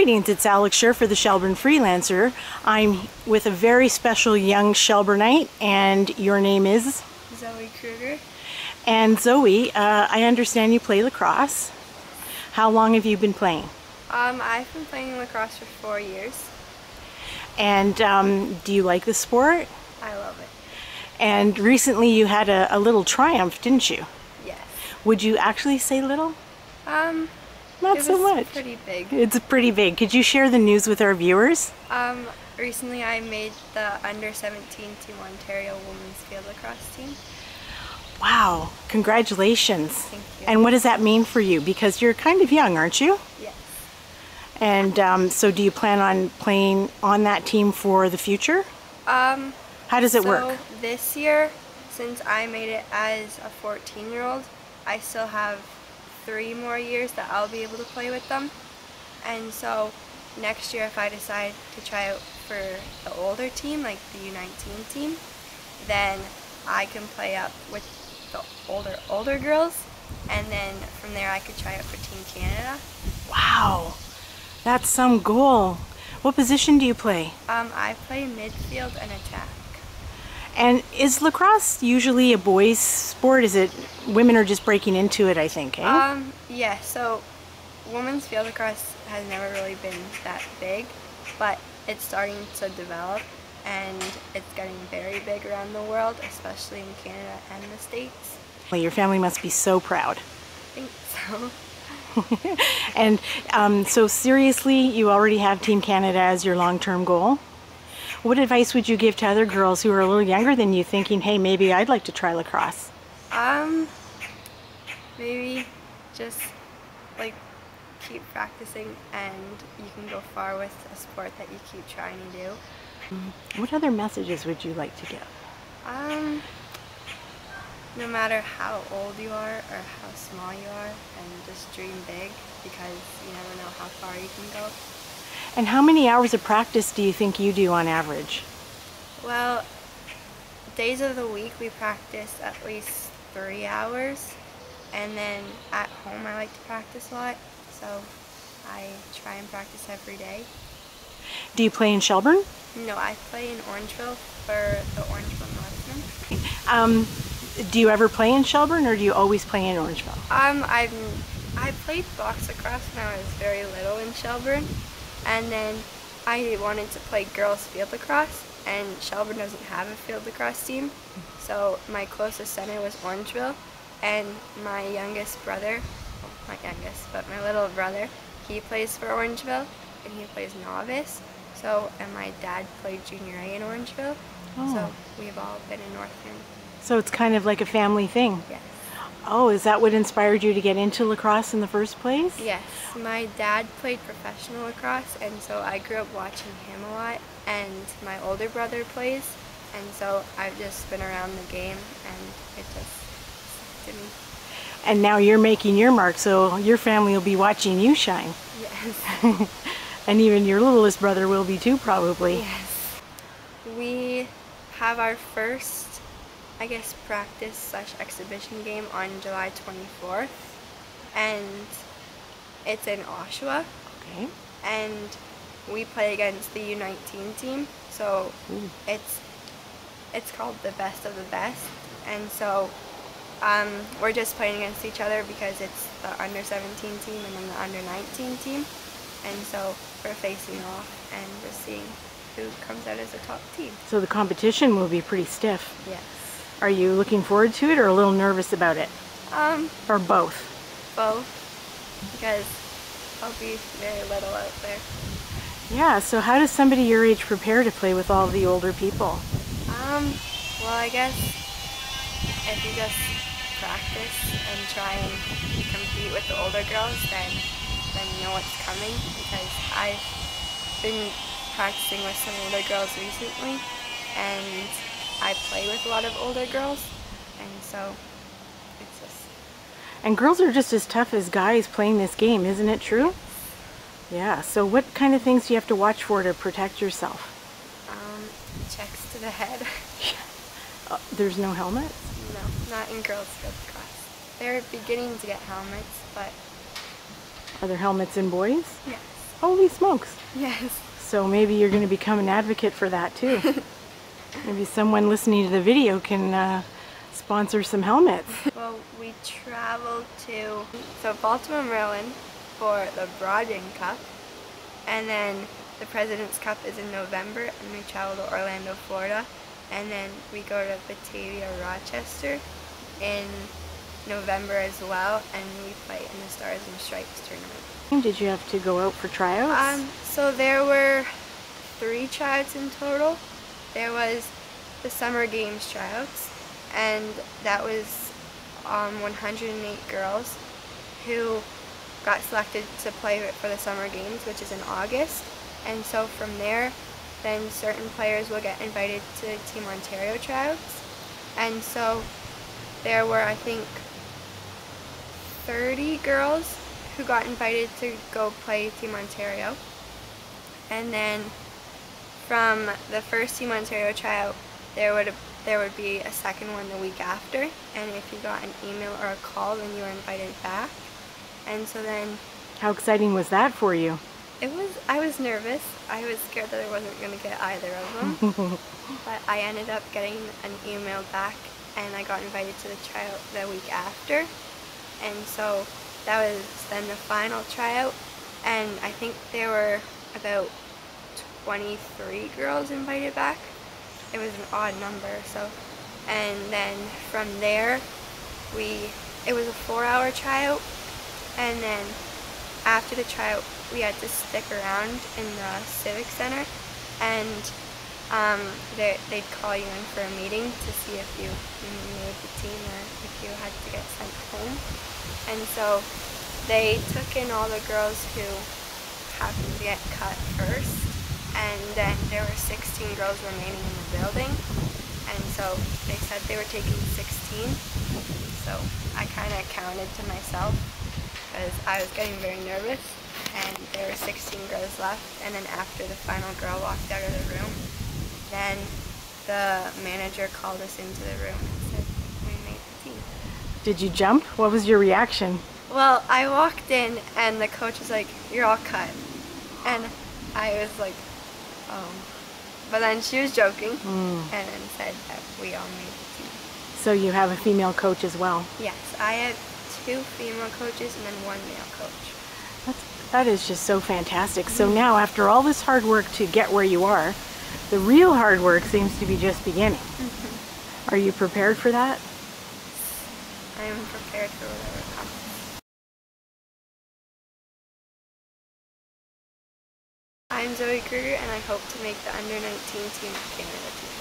Greetings, it's Alex Scher for the Shelburne Freelancer. I'm with a very special young Shelburnite, and your name is? Zoey Kruger. And Zoey, I understand you play lacrosse. How long have you been playing? I've been playing lacrosse for 4 years. And do you like the sport? I love it. And recently you had a little triumph, didn't you? Yes. Would you actually say little? Not so much. It's pretty big. It's pretty big. Could you share the news with our viewers? Recently I made the under-17 Team Ontario women's field lacrosse team. Wow, congratulations. Thank you. And what does that mean for you? Because you're kind of young, aren't you? Yes. And so do you plan on playing on that team for the future? How does it work? So this year, since I made it as a 14-year-old, I still have 3 more years that I'll be able to play with them. And so next year, if I decide to try out for the older team, like the U19 team, then I can play up with the older girls, and then from there I could try out for Team Canada. Wow, that's some goal. What position do you play? I play midfield and attack. And is lacrosse usually a boys' sport? Is it women are just breaking into it, I think, eh? Yeah, so women's field lacrosse has never really been that big, but it's starting to develop, and it's getting very big around the world, especially in Canada and the States. Well, your family must be so proud. I think so. And so seriously, you already have Team Canada as your long-term goal? What advice would you give to other girls who are a little younger than you, thinking, hey, maybe I'd like to try lacrosse? Maybe just like keep practicing, and you can go far with a sport that you keep trying to do. What other messages would you like to give? No matter how old you are or how small you are, and just dream big, because you never know how far you can go. And how many hours of practice do you think you do on average? Well, days of the week we practice at least 3 hours, and then at home I like to practice a lot, so I try and practice every day. Do you play in Shelburne? No, I play in Orangeville for the Orangeville Northmen. Do you ever play in Shelburne, or do you always play in Orangeville? I played box lacrosse when I was very little in Shelburne, and then I wanted to play girls field lacrosse, and Shelburne doesn't have a field lacrosse team, so my closest center was Orangeville, and my youngest brother, well, not youngest, but my little brother, he plays for Orangeville, and he plays novice, and my dad played junior A in Orangeville, so we've all been in Northern. So it's kind of like a family thing? Yes. Oh, is that what inspired you to get into lacrosse in the first place? Yes. My dad played professional lacrosse, and so I grew up watching him a lot, and my older brother plays, and so I've just been around the game, and it just stuck to me. And now you're making your mark, so your family will be watching you shine. Yes. And even your littlest brother will be too, probably. Yes. We have our first, I guess, practice/exhibition game on July 24th, and it's in Oshawa. Okay. And we play against the U19 team, so it's called the best of the best, and so we're just playing against each other because it's the under-17 team and then the under-19 team, and so we're facing off and just seeing who comes out as the top team. So the competition will be pretty stiff. Yes. Are you looking forward to it, or a little nervous about it? Or both? Both, because I'll be very little out there. Yeah, so how does somebody your age prepare to play with all the older people? Well, I guess if you just practice and try and compete with the older girls, then you know what's coming, because I've been practicing with some older girls recently, and I play with a lot of older girls, and so it's just... And girls are just as tough as guys playing this game, isn't it true? Yeah, so what kind of things do you have to watch for to protect yourself? Checks to the head. There's no helmets? No, not in girls field lacrosse. They're beginning to get helmets, but... Are there helmets in boys? Yes. Holy smokes. Yes. So maybe you're going to become an advocate for that too. Maybe someone listening to the video can sponsor some helmets. Well, we traveled to Baltimore, Maryland for the Broadway Cup, and then the President's Cup is in November, and we travel to Orlando, Florida, and then we go to Batavia, Rochester in November as well, and we play in the Stars and Stripes tournament. Did you have to go out for tryouts? So there were 3 tryouts in total. There was the Summer Games tryouts, and that was 108 girls who got selected to play for the Summer Games, which is in August. And so from there, then certain players will get invited to Team Ontario tryouts. And so there were, I think, 30 girls who got invited to go play Team Ontario. And then from the first Team Ontario tryout, there would be a second one the week after, and if you got an email or a call, then you were invited back. And so then... How exciting was that for you? I was nervous. I was scared that I wasn't going to get either of them. But I ended up getting an email back, and I got invited to the tryout the week after. And so that was then the final tryout, and I think there were about 23 girls invited back. It was an odd number, so. And then from there, it was a 4-hour tryout, and then after the tryout, we had to stick around in the Civic Center, and they'd call you in for a meeting to see if you made the team or if you had to get sent home. And so they took in all the girls who happened to get cut first, and then there were 16 girls remaining in the building, and so they said they were taking 16. So I kind of counted to myself because I was getting very nervous, and there were 16 girls left. And then after the final girl walked out of the room, then the manager called us into the room and said we made the team. Did you jump? What was your reaction? Well, I walked in and the coach was like, "You're all cut," and I was like, "Oh," but then she was joking and then said that we all made the team. So you have a female coach as well? Yes, I have 2 female coaches and then 1 male coach. That is just so fantastic. So now, after all this hard work to get where you are, the real hard work seems to be just beginning. Are you prepared for that? I am prepared for whatever comes. I'm Zoey Kruger, and I hope to make the under-19 Team of Canada team.